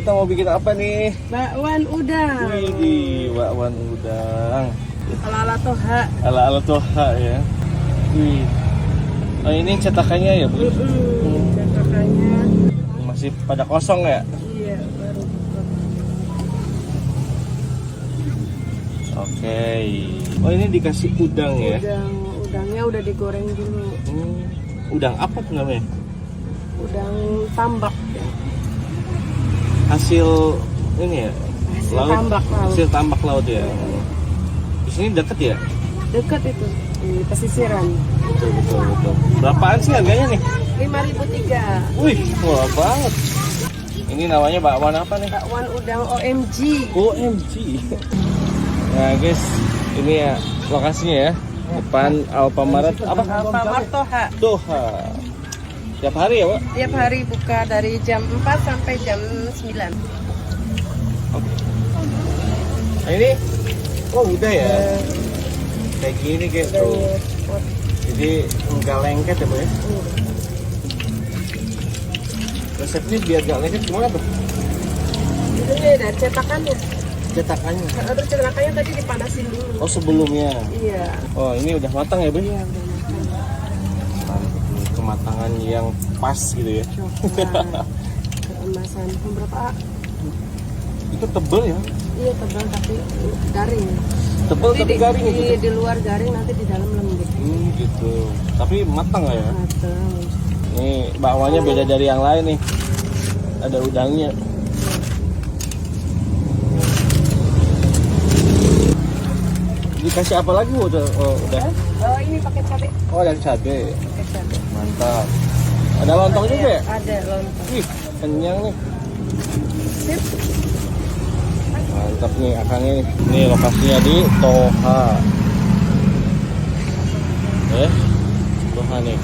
Kita mau bikin apa nih? Bakwan udang. Widih, bakwan udang. Ala-ala toha. Ala-ala toha ya. Wih. Oh, ini cetakannya ya, Bu? Cetakannya. Masih pada kosong ya? Iya, baru buka. Oke. Oh, ini dikasih udang ya? Udangnya udah digoreng dulu. Udang apa tuh namanya? Udang tambak. Hasil ini ya? Hasil tambak laut. Hasil tambak laut ya? Di sini deket ya? Dekat itu, di pesisiran. Betul. Berapaan sih harganya nih? 5.003. Wih, murah banget. Ini namanya bakwan apa nih? Bakwan udang OMG. OMG. Nah guys, ini ya lokasinya ya. Depan Alfamart apa? Alfamart Toha. Doha. Tiap hari ya, Pak? Tiap hari buka dari jam 4 sampai jam 9. Oke. Nah, ini oh udah ya. Kayak gini kayak tuh. Jadi enggak lengket ya, Pak ya? Resepnya biar enggak lengket gimana tuh? Ini ada cetakannya. Cetakannya. Terus cetakannya tadi dipanasin dulu. Oh, sebelumnya. Iya. Oh, ini udah matang ya, Bu? Iya, udah matang. Mantap nih, kematangan yang pas gitu ya. Coklat. Keemasan berapa? Itu tebel ya? Iya, tebal tapi garing. Tebel tapi garing itu. Di luar garing, nanti di dalam lembut. Gitu. Tapi matang nggak ya? Matang. Nih bakwannya beda dari yang lain nih. Ada udangnya. Dikasih apa lagi Bu? Udah. Oh, ini pakai cabai. Oh, ada cabai. Pakai cabai. Mantap. Ada lontong juga ya? Ada lontong. Wih, kenyang nih. Sip. Mantap nih akangnya nih. Ini lokasinya di Toha. Toha nih.